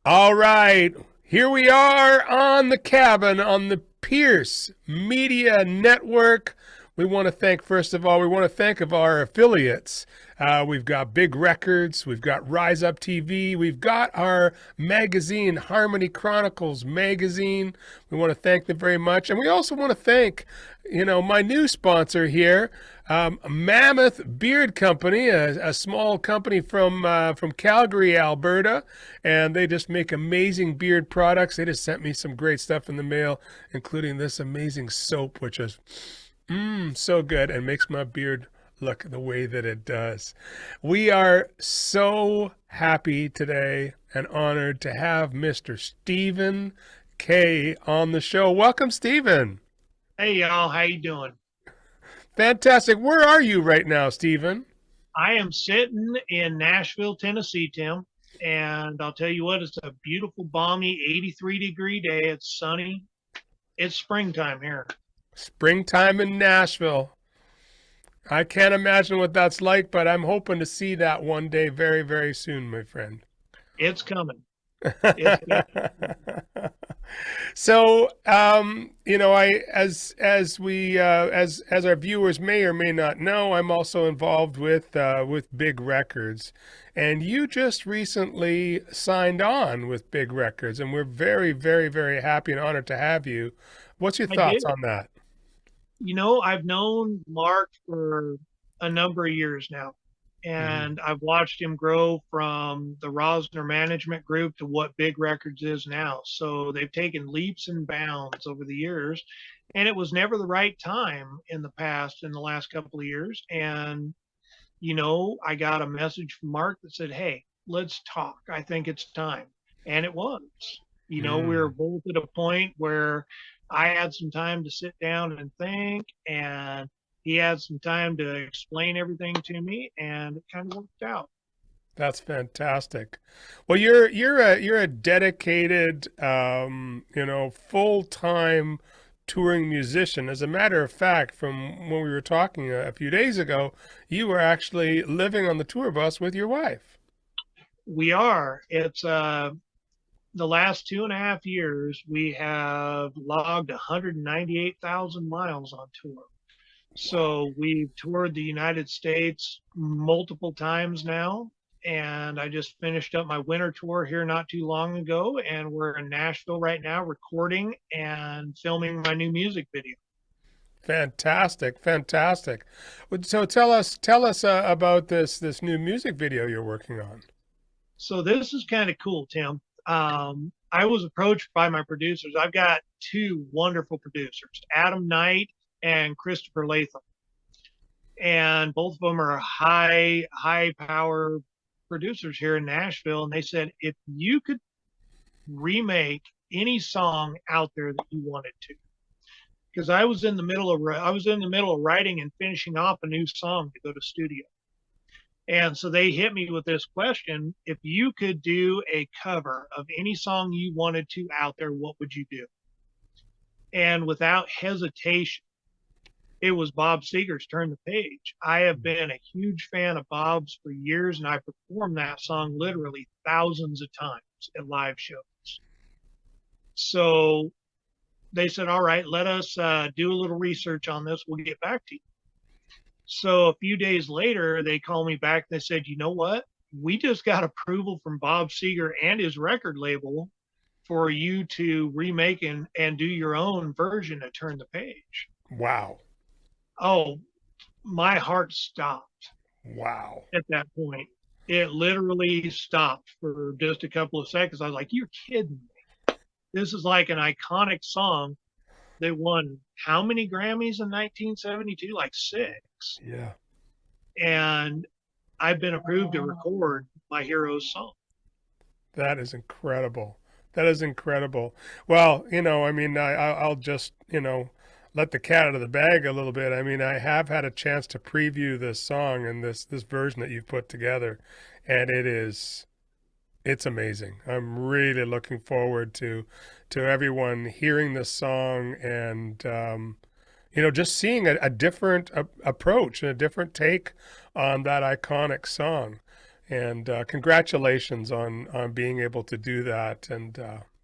All right, here we are on the cabin on the Pierce Media Network. We want to thank, first of all, we want to thank of our affiliates. We've got Big Records, we've got Rise Up TV, we've got our magazine, Harmony Chronicles magazine. We want to thank them very much. And we also want to thank, my new sponsor here, Mammoth Beard Company, a small company from Calgary, Alberta, and they just make amazing beard products. They just sent me some great stuff in the mail, including this amazing soap, which is so good and makes my beard look the way that it does. We are so happy today and honored to have Mr. Stephen K on the show. Welcome, Stephen. Hey y'all, how you doing? Fantastic. Where are you right now, Stephen? I am sitting in Nashville, Tennessee, Tim, and I'll tell you what, it's a beautiful, balmy 83-degree day. It's sunny. It's springtime here. Springtime in Nashville. I can't imagine what that's like, but I'm hoping to see that one day very, very soon, my friend. It's coming. It's So, as our viewers may or may not know, I'm also involved with Big Records, and you just recently signed on with Big Records, and we're very, very, very happy and honored to have you. What's your I did. thoughts on that? I've known Mark for a number of years now, Hmm. and I've watched him grow from the Rosner Management Group to what Big Records is now. So they've taken leaps and bounds over the years, and it was never the right time in the past, in the last couple of years. And, I got a message from Mark that said, "Hey, let's talk. I think it's time." And it was. We were Mm. both at a point where I had some time to sit down and think, and he had some time to explain everything to me, and it kind of worked out. That's fantastic. Well, you're a dedicated, full-time touring musician. As a matter of fact, from when we were talking a few days ago, you were actually living on the tour bus with your wife. We are. It's the last 2.5 years, we have logged 198,000 miles on tour. Wow. So we've toured the United States multiple times now. And I just finished up my winter tour here not too long ago. And we're in Nashville right now recording and filming my new music video. Fantastic, fantastic. So tell us about this new music video you're working on. So this is kind of cool, Tim. I was approached by my producers. I've got two wonderful producers, Adam Knight and Christopher Latham. And both of them are high power producers here in Nashville. And they said, if you could remake any song out there that you wanted to, because I was in the middle of writing and finishing off a new song to go to studio. And so they hit me with this question: if you could do a cover of any song you wanted to out there, what would you do? And without hesitation, it was Bob Seger's Turn the Page. I have been a huge fan of Bob's for years, and I performed that song literally thousands of times at live shows. So they said, all right, let us do a little research on this. We'll get back to you. So a few days later, they called me back. They said, you know what? We just got approval from Bob Seger and his record label for you to remake and do your own version of Turn the Page. Wow. Oh, my heart stopped Wow. at that point. It literally stopped for just a couple of seconds. I was like, you're kidding me. This is like an iconic song. They won how many Grammys in 1972? Like six. Yeah. And I've been approved to record my hero's song. That is incredible. That is incredible. Well, I mean, I'll just, let the cat out of the bag a little bit. I mean, I have had a chance to preview this song and this version that you've put together, and it's amazing. I'm really looking forward to everyone hearing this song and just seeing a different approach and a different take on that iconic song. And congratulations on being able to do that. And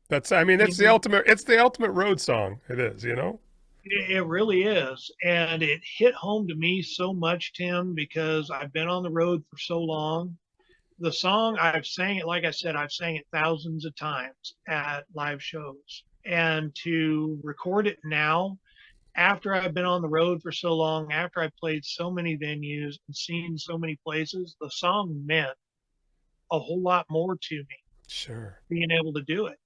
that's, I mean, You it's know, the ultimate road song. It is, you know. it really is. And it hit home to me so much, Tim, because I've been on the road for so long. The song, I've sang it, like I said, I've sang it thousands of times at live shows. And to record it now, after I've been on the road for so long, after I've played so many venues and seen so many places, the song meant a whole lot more to me Sure. being able to do it.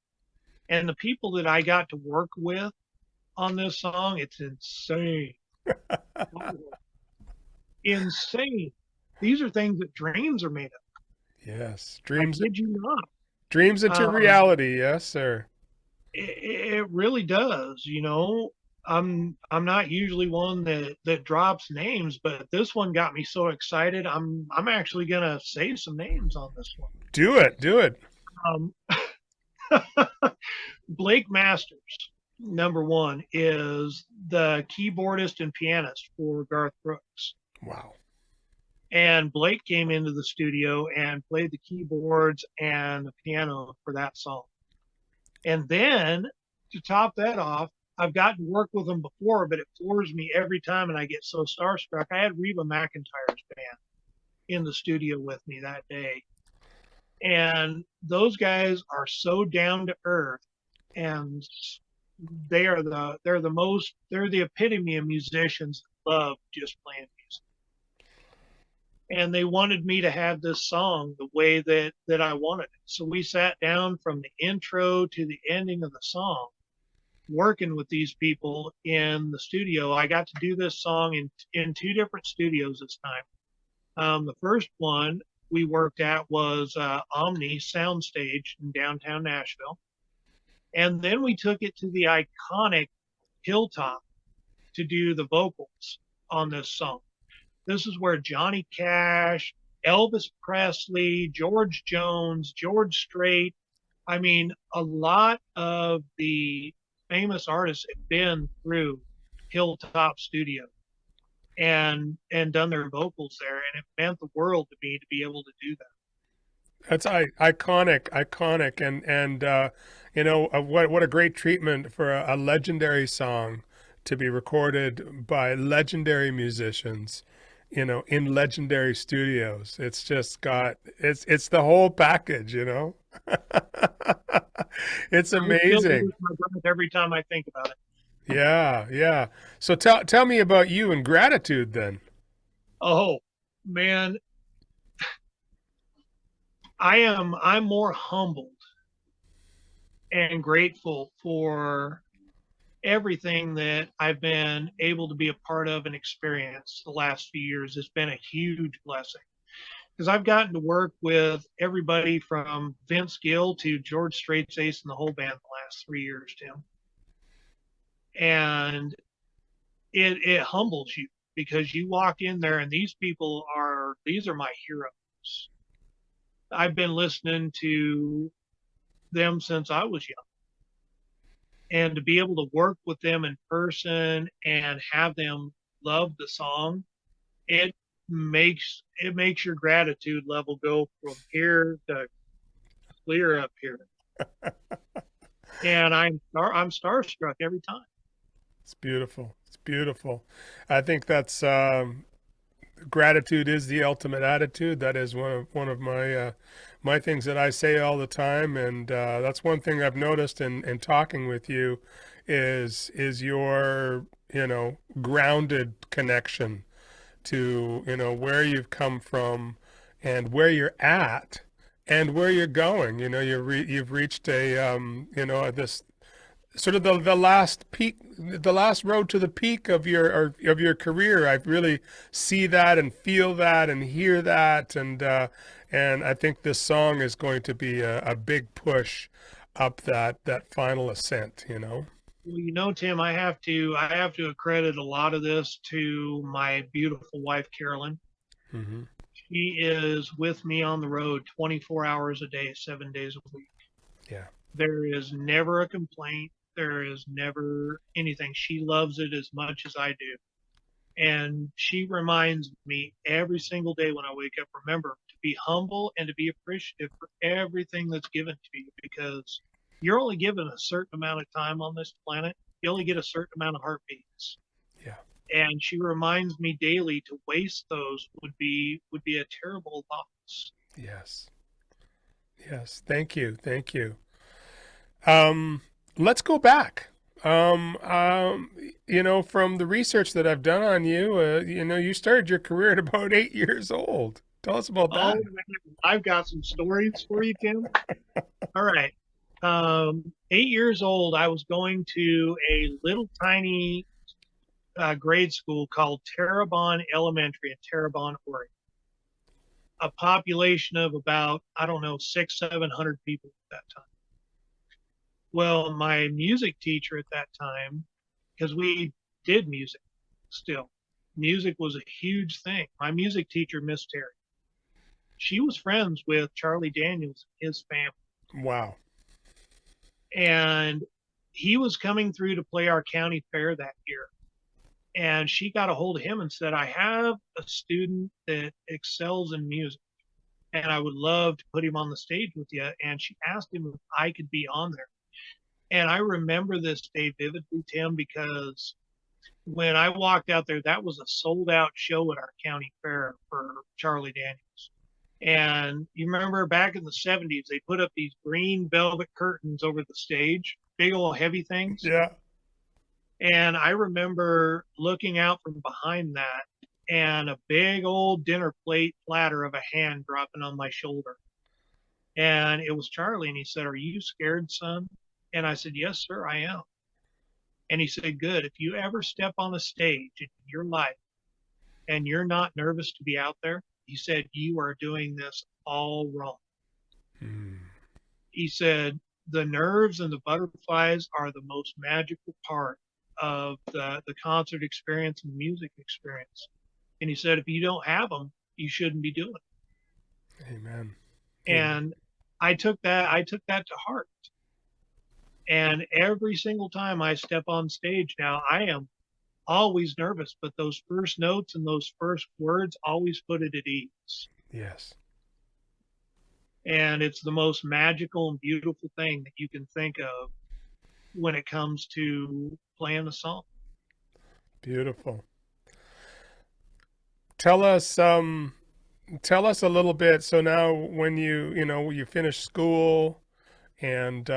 And the people that I got to work with on this song, it's insane. Insane. These are things that dreams are made of. Yes. I Dreams, kid you not. dreams into Um, reality. Yes, sir. it really does. I'm not usually one that drops names, but this one got me so excited. I'm actually gonna say some names on this one. Do it. Do it. Um, Blake Masters, number one, is the keyboardist and pianist for Garth Brooks. Wow. And Blake came into the studio and played the keyboards and the piano for that song. And then to top that off, I've gotten to work with him before, but it floors me every time and I get so starstruck. I had Reba McEntire's band in the studio with me that day. And those guys are so down to earth, and they're the epitome of musicians that love just playing music. And they wanted me to have this song the way that I wanted it. So we sat down from the intro to the ending of the song, working with these people in the studio. I got to do this song in two different studios this time. The first one we worked at was Omni Soundstage in downtown Nashville. And then we took it to the iconic Hilltop to do the vocals on this song. This is where Johnny Cash, Elvis Presley, George Jones, George Strait, I mean, a lot of the famous artists have been through Hilltop Studio and done their vocals there, and it meant the world to me to be able to do that. That's iconic, iconic, and you know what a great treatment for a legendary song to be recorded by legendary musicians, you know, in legendary studios. It's just got it's the whole package, you know. It's I still amazing. lose my breath every time I think about it. Yeah, yeah. So tell me about you and gratitude then. Oh man, I'm more humbled and grateful for everything that I've been able to be a part of and experience the last few years. It's been a huge blessing because I've gotten to work with everybody from Vince Gill to George Strait's Ace and the whole band the last 3 years, Tim. And it humbles you because you walk in there and these are my heroes. I've been listening to them since I was young. And to be able to work with them in person and have them love the song, it makes your gratitude level go from here to clear up here. And I'm starstruck every time. It's beautiful. It's beautiful. I think that's gratitude is the ultimate attitude. That is one of my my things that I say all the time, and that's one thing I've noticed in talking with you is your, you know, grounded connection to, you know, where you've come from and where you're at and where you're going. You know, you've reached a you know, this sort of the last peak, the last road to the peak of your of your career. I really see that and feel that and hear that, and I think this song is going to be a big push up that final ascent, you know. Well, Tim, I have to accredit a lot of this to my beautiful wife, Carolyn. Hmm. She is with me on the road 24 hours a day, 7 days a week. Yeah. There is never a complaint. There is never anything. She loves it as much as I do. And she reminds me every single day when I wake up, remember to be humble and to be appreciative for everything that's given to you, because you're only given a certain amount of time on this planet. You only get a certain amount of heartbeats. Yeah. And she reminds me daily to waste those would be a terrible loss. Yes. Yes. Thank you. Thank you. Um, let's go back. From the research that I've done on you, you started your career at about 8 years old. Tell us about Oh that. man, I've got some stories for you, Tim. All right. 8 years old, I was going to a little tiny grade school called Terrebonne Elementary in Terrebonne, Oregon. A population of about, I don't know, 700 people at that time. Well, my music teacher at that time, because we did music still, music was a huge thing. My music teacher, Miss Terry, she was friends with Charlie Daniels and his family. Wow. And he was coming through to play our county fair that year. And she got a hold of him and said, I have a student that excels in music, and I would love to put him on the stage with you. And she asked him if I could be on there. And I remember this day vividly, Tim, because when I walked out there, that was a sold out show at our county fair for Charlie Daniels. And you remember back in the 70s, they put up these green velvet curtains over the stage, big old heavy things. Yeah. And I remember looking out from behind that and a big old dinner plate platter of a hand dropping on my shoulder. And it was Charlie. And he said, Are you scared, son? And I said, Yes, sir, I am. And he said, Good. If you ever step on a stage in your life and you're not nervous to be out there, he said, you are doing this all wrong. Hmm. He said, the nerves and the butterflies are the most magical part of the concert experience and the music experience. And he said, if you don't have them, you shouldn't be doing it. Amen. And I took that to heart. And every single time I step on stage now, I am always nervous, but those first notes and those first words always put it at ease. Yes. And it's the most magical and beautiful thing that you can think of when it comes to playing a song. Beautiful. Tell us a little bit. So now when you finish school and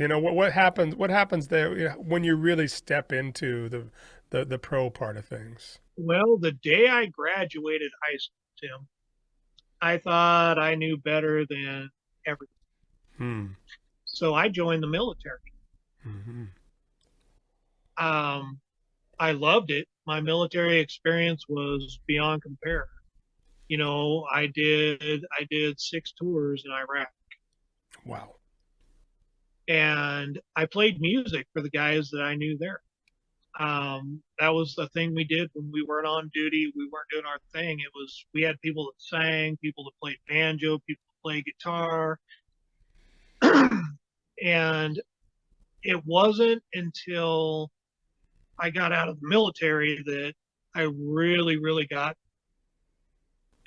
what happens there when you really step into the pro part of things? Well, the day I graduated high school, Tim, I thought I knew better than everything. So I joined the military. Mm-hmm. I loved it. My military experience was beyond compare. I did 6 tours in Iraq. Wow. And I played music for the guys that I knew there. That was the thing we did when we weren't on duty. We weren't doing our thing. We had people that sang, people that played banjo, people that played guitar. And it wasn't until I got out of the military that I really, really got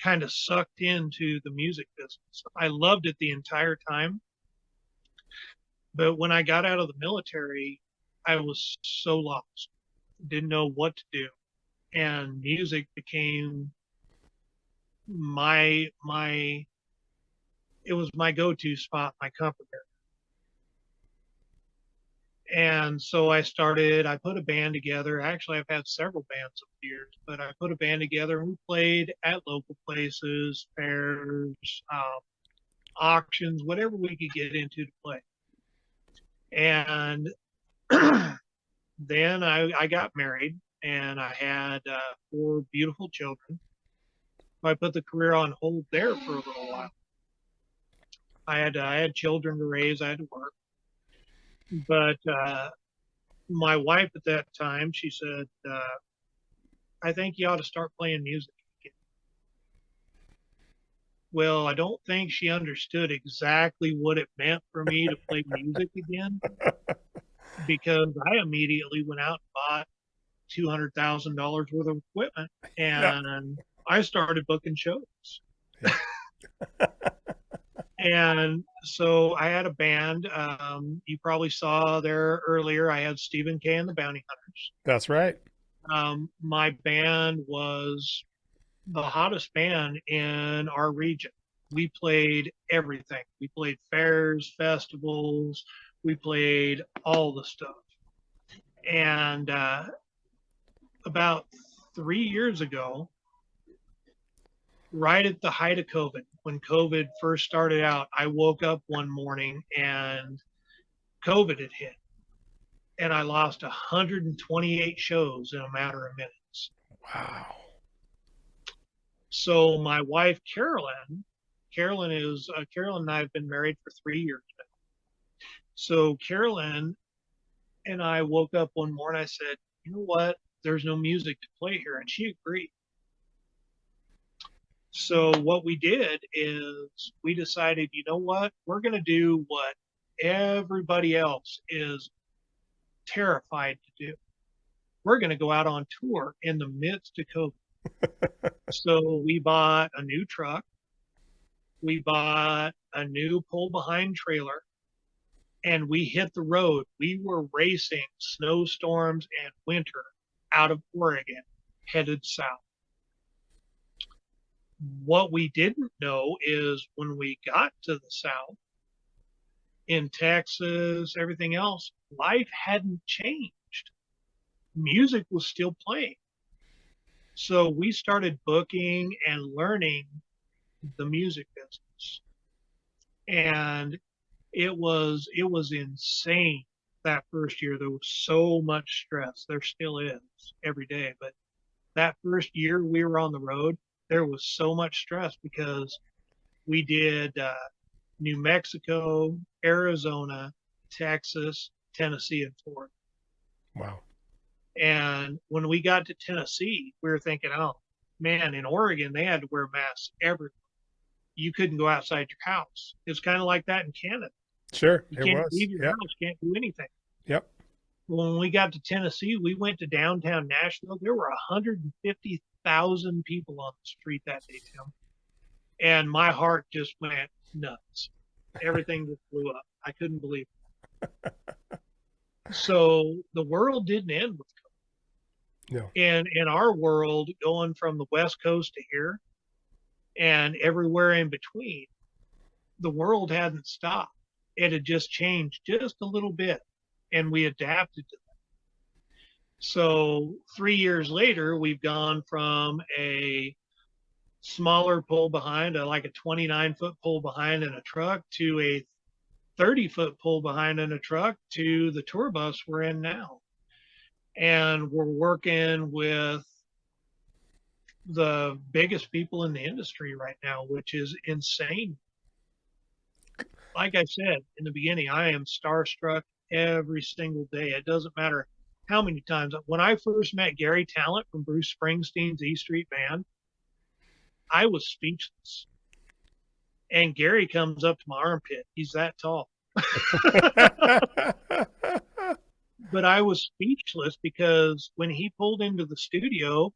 kind of sucked into the music business. I loved it the entire time. But when I got out of the military, I was so lost, didn't know what to do. And music became it was my go-to spot, my comfort area. And so I put a band together. Actually, I've had several bands over the years, but I put a band together and we played at local places, fairs, auctions, whatever we could get into to play. And then I got married and I had 4 beautiful children. I put the career on hold there for a little while. I had children to raise, I had to work. But my wife at that time, she said, I think you ought to start playing music again. Well, I don't think she understood exactly what it meant for me to play music again, because I immediately went out and bought $200,000 worth of equipment and I started booking shows. Yeah. And so I had a band. You probably saw there earlier. I had Stephen K. and the Bounty Hunters. That's right. My band was the hottest band in our region. We played everything. We played fairs, festivals. We played all the stuff. And about 3 years ago, right at the height of COVID, when COVID first started out, I woke up one morning and COVID had hit, and I lost 128 shows in a matter of minutes. Wow. So my wife, Carolyn and I have been married for 3 years now. So Carolyn and I woke up one morning. I said, you know what? There's no music to play here. And she agreed. So what we did is we decided, you know what? We're going to do what everybody else is terrified to do. We're going to go out on tour in the midst of COVID. So we bought a new truck. We bought a new pull behind trailer, and we hit the road. We were racing snowstorms and winter out of Oregon, headed south. What we didn't know is when we got to the south, in Texas, everything else, life hadn't changed. Music was still playing. So we started booking and learning the music business. And it was insane that first year. There was so much stress. There still is every day. But that first year we were on the road, there was so much stress because we did New Mexico, Arizona, Texas, Tennessee, and Florida. Wow. And when we got to Tennessee, we were thinking, oh man, in Oregon they had to wear masks everywhere. You couldn't go outside your house. It's kind of like that in Canada. Sure. You It can't was. leave your Yep. house, can't do anything. Yep. When we got to Tennessee, we went to downtown Nashville. There were 150,000 people on the street that day, Tim. And my heart just went nuts. Everything just blew up. I couldn't believe it. So the world didn't end with COVID. No. In our world, going from the West Coast to here and everywhere in between, the world hadn't stopped. It had just changed just a little bit, and we adapted to that. So 3 years later, we've gone from a smaller pull behind, like a 29-foot pull behind in a truck, to a 30-foot pull behind in a truck, to the tour bus we're in now. And we're working with the biggest people in the industry right now, which is insane. Like I said in the beginning, I am starstruck every single day. It doesn't matter how many times. When I first met Gary Talent from Bruce Springsteen's E Street Band, I was speechless. And Gary comes up to my armpit. He's that tall. But I was speechless because when he pulled into the studio,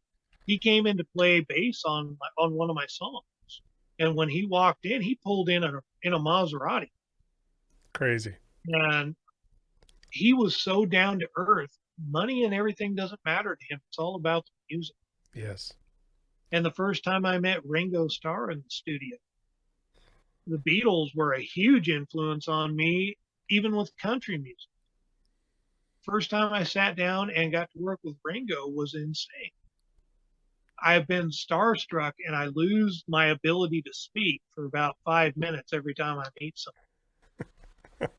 he came in to play bass on one of my songs. And when he walked in, he pulled in a Maserati. Crazy. And he was so down to earth. Money and everything doesn't matter to him. It's all about the music. Yes. And the first time I met Ringo Starr in the studio, the Beatles were a huge influence on me, even with country music. First time I sat down and got to work with Ringo was insane. I've been starstruck, and I lose my ability to speak for about 5 minutes every time I meet someone.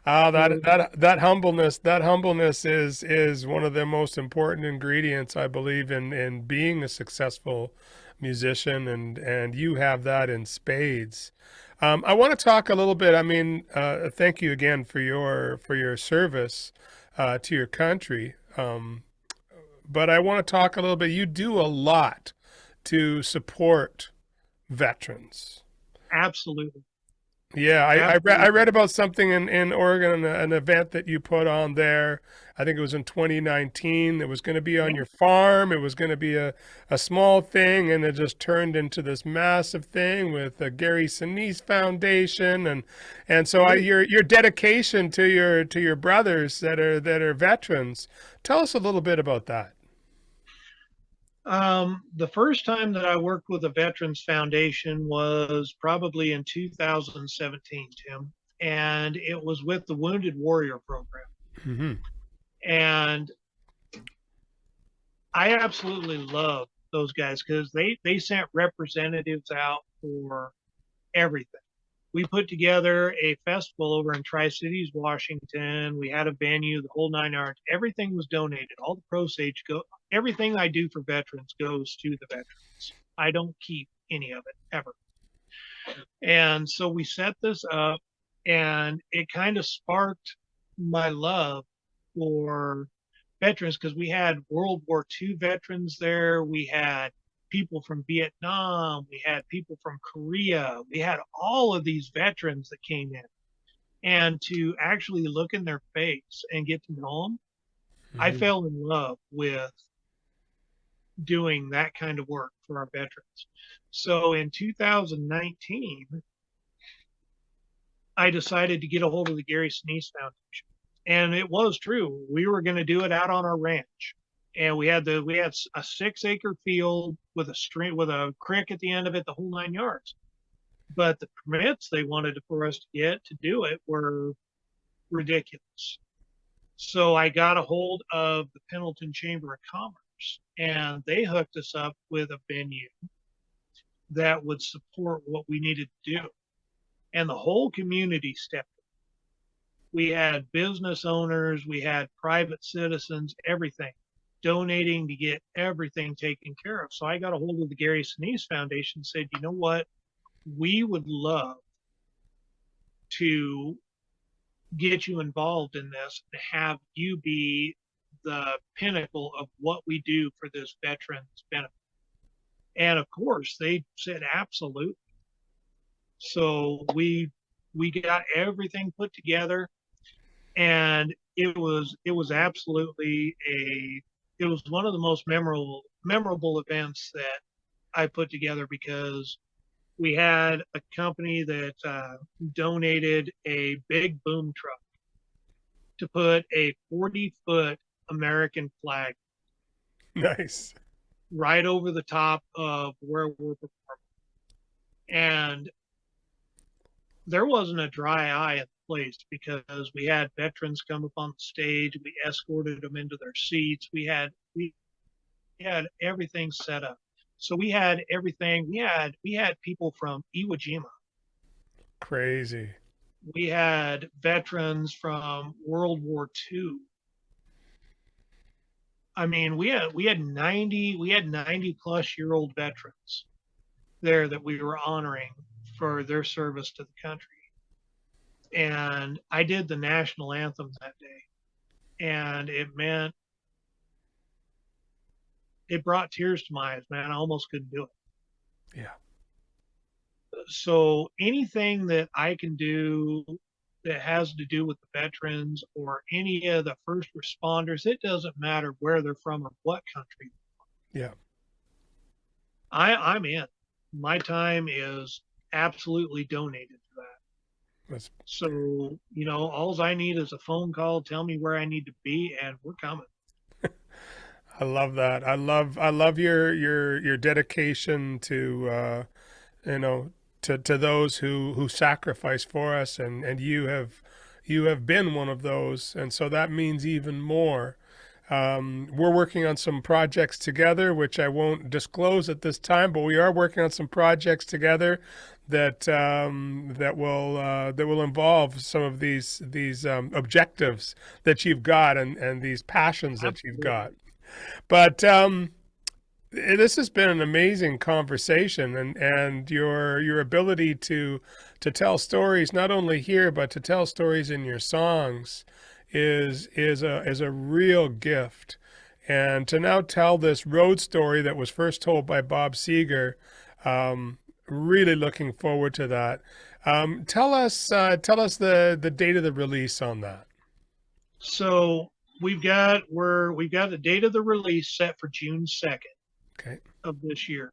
That humbleness is one of the most important ingredients, I believe, in being a successful musician, and you have that in spades. I want to talk a little bit. I mean, thank you again for your service to your country. But I want to talk a little bit. You do a lot to support veterans. Absolutely. Yeah, I Absolutely. read about something in Oregon, an event that you put on there. I think it was in 2019. It was going to be on Yeah. your farm. It was going to be a small thing, and it just turned into this massive thing with the Gary Sinise Foundation, and so Absolutely. your dedication to your brothers that are veterans. Tell us a little bit about that. The first time that I worked with a Veterans Foundation was probably in 2017, Tim, and it was with the Wounded Warrior Program. Hmm. And I absolutely love those guys because they sent representatives out for everything. We put together a festival over in Tri Cities, Washington. We had a venue, the whole 9 yards. Everything was donated. All the proceeds go. Everything I do for veterans goes to the veterans. I don't keep any of it ever. And so we set this up, and it kind of sparked my love for veterans because we had World War II veterans there. We had people from Vietnam. We had people from Korea. We had all of these veterans that came in. And to actually look in their face and get to know them, I Hmm. fell in love with doing that kind of work for our veterans. So in 2019, I decided to get a hold of the Gary Sinise Foundation. And it was true. We were going to do it out on our ranch. And we had a 6 acre field with a stream with a creek at the end of it, the whole 9 yards. But the permits they wanted for us to get to do it were ridiculous. So I got a hold of the Pendleton Chamber of Commerce, and they hooked us up with a venue that would support what we needed to do. And the whole community stepped. We had business owners, we had private citizens, everything donating to get everything taken care of. So I got a hold of the Gary Sinise Foundation and said, you know what? We would love to get you involved in this and have you be the pinnacle of what we do for this veterans benefit. And of course, they said absolutely. So we got everything put together, and it was absolutely a it was one of the most memorable events that I put together because we had a company that donated a big boom truck to put a 40-foot American flag Nice. right over the top of where we're performing. And there wasn't a dry eye in the place because we had veterans come up on the stage. We escorted them into their seats. We had everything set up. So we had everything. We had people from Iwo Jima. Crazy. We had veterans from World War II. I mean, we had 90 plus year old veterans there that we were honoring for their service to the country. And I did the national anthem that day, and it brought tears to my eyes, man. I almost couldn't do it. Yeah. So anything that I can do that has to do with the veterans or any of the first responders, it doesn't matter where they're from or what country. Yeah. I'm in. My time is absolutely donated to that. That's So, you know, all I need is a phone call, tell me where I need to be, and we're coming. I love that. I love your dedication to you know to those who sacrifice for us, and you have been one of those, and so that means even more. We're working on some projects together, which I won't disclose at this time, but we are working on some projects together that will involve some of these objectives that you've got and these passions that you've got. Absolutely. But this has been an amazing conversation, and your ability to tell stories not only here but to tell stories in your songs is a real gift. And to now tell this road story that was first told by Bob Seger, really looking forward to that. Tell us the date of the release on that. So we've got the date of the release set for June 2nd Okay, of this year.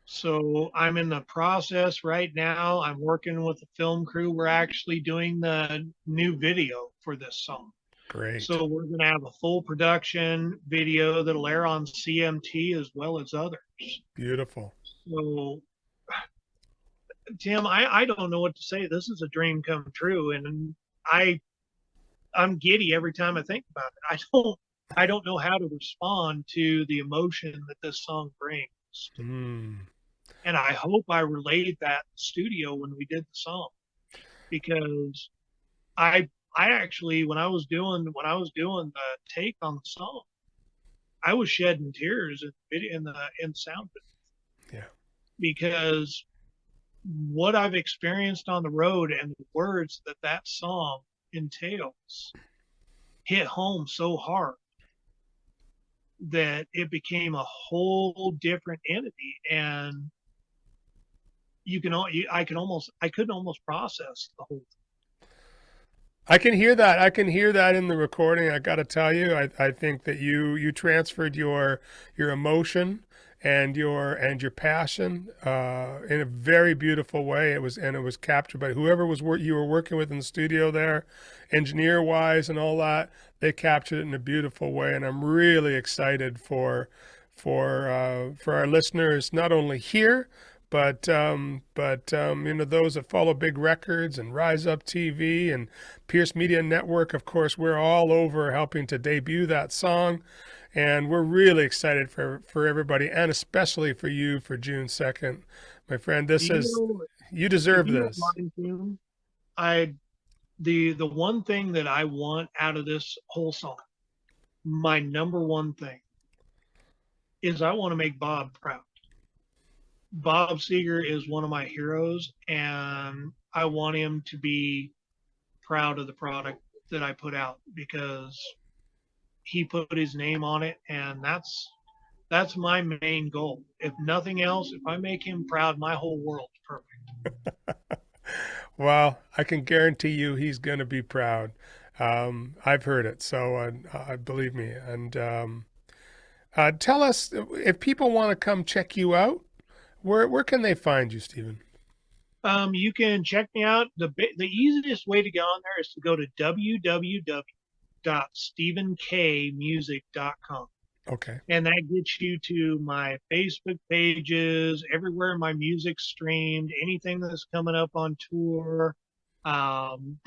So I'm in the process right now. I'm working with the film crew. We're actually doing the new video for this song. great, So we're going to have a full production video that'll air on CMT as well as others. beautiful. So, Tim, I don't know what to say. This is a dream come true, and I I'm giddy every time I think about it. I don't know how to respond to the emotion that this song brings. Mm. And I hope I relayed that in the studio when we did the song, because I actually when I was doing the take on the song, I was shedding tears in the sound Yeah. because what I've experienced on the road and the words that that song entails hit home so hard that it became a whole different entity. And I couldn't almost process the whole I can hear that. I can hear that in the recording. I got to tell you, I think that you transferred your emotion and your passion in a very beautiful way. It was captured by whoever you were working with in the studio there, engineer wise and all that. They captured it in a beautiful way, and I'm really excited for our listeners, not only here but you know, those that follow Big Records and Rise Up TV and Pierce Media Network. Of course, we're all over helping to debut that song, and we're really excited for everybody, and especially for you, for June 2nd, my friend. This thing. is You If deserve you don't this. mind, Tim, I the one thing that I want out of this whole song, my number one thing, is I want to make Bob proud. Bob Seger is one of my heroes, and I want him to be proud of the product that I put out, because he put his name on it, and that's my main goal. If nothing else, if I make him proud, my whole world's perfect. Well, I can guarantee you he's going to be proud. I've heard it, so believe me. And tell us if people want to come check you out. Where can they find you, Stephen? You can check me out. The easiest way to get on there is to go to www.stephenkmusic.com. Okay. And that gets you to my Facebook pages, everywhere my music's streamed, anything that's coming up on tour,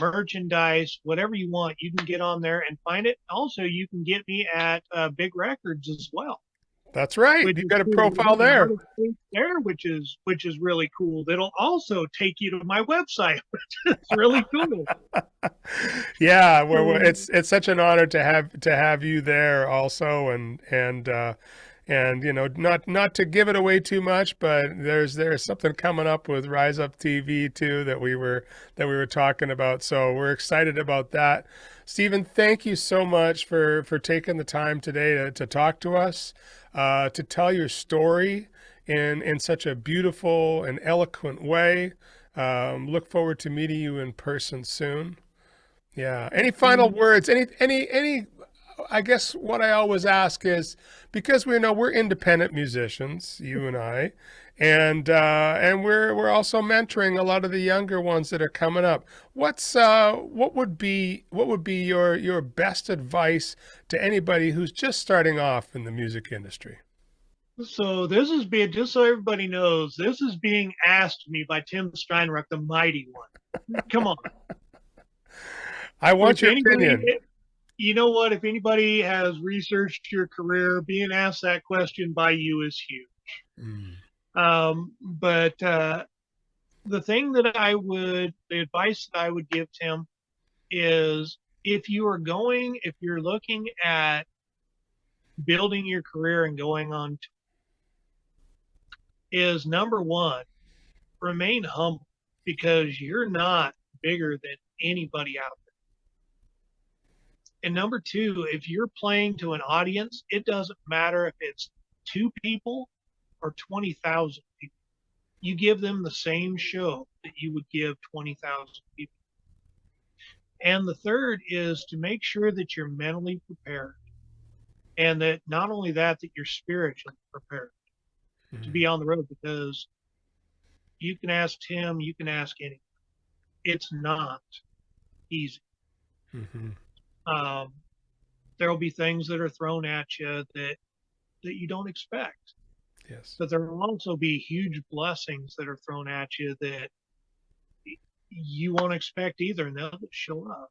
merchandise, whatever you want, you can get on there and find it. Also, you can get me at Big Records as well, That's right. which You is got a cool. profile there. There, which is really cool. That'll also take you to my website, which is really cool. Yeah, it's such an honor to have you there also, and you know, not to give it away too much, but there's something coming up with Rise Up TV too that we were talking about. So we're excited about that. Stephen, thank you so much for taking the time today to talk to us, to tell your story in such a beautiful and eloquent way. Look forward to meeting you in person soon. Yeah. Any final words? Any I guess what I always ask is, because we know we're independent musicians, you and I, and we're also mentoring a lot of the younger ones that are coming up. What would be your best advice to anybody who's just starting off in the music industry? So this is being, just so everybody knows, this is being asked to me by Tim Steinruck, the mighty one. Come on. I want If your anybody, opinion. you know what? If anybody has researched your career, being asked that question by you is huge. Mm. But the advice that I would give Tim is, if you're looking at building your career and going on, is number one, remain humble, because you're not bigger than anybody out there. And number two, if you're playing to an audience, it doesn't matter if it's 2 people or 20,000 people. You give them the same show, that you would give 20,000 people. And the third is to make sure that you're mentally prepared, and that not only that, that you're spiritually prepared to be on the road, because you can ask Tim, you can ask anyone. It's not easy. Mm-hmm. There will be things that are thrown at you that you don't expect. Yes. But there will also be huge blessings that are thrown at you that you won't expect either, and they'll just show up.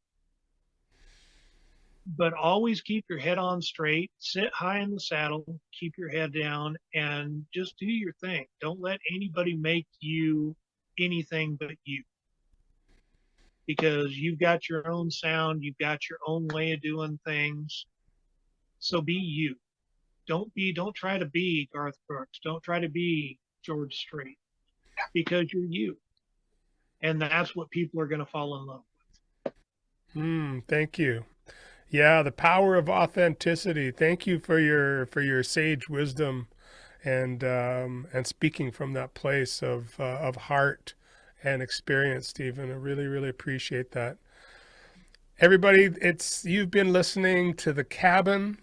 But always keep your head on straight, sit high in the saddle, keep your head down, and just do your thing. Don't let anybody make you anything but you. Because you've got your own sound, you've got your own way of doing things. So be you. Don't try to be Garth Brooks. Don't try to be George Strait, because you're you. And that's what people are going to fall in love with. Thank you. Yeah, the power of authenticity. Thank you for your sage wisdom, and speaking from that place of heart and experience, Stephen. I really, really appreciate that. Everybody, you've been listening to The Cabin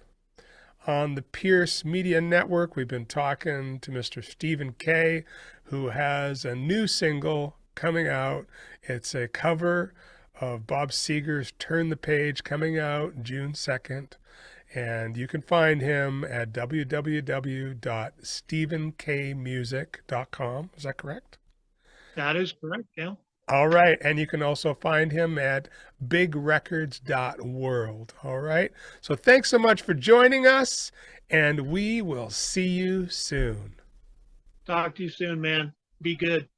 on the Pierce Media Network. We've been talking to Mr. Stephen Kay, who has a new single coming out. It's a cover of Bob Seger's Turn the Page, coming out June 2nd. And you can find him at www.stephenkmusic.com. Is that correct? That is correct, yeah. All right. And you can also find him at bigrecords.world. All right. So thanks so much for joining us, and we will see you soon. Talk to you soon, man. Be good.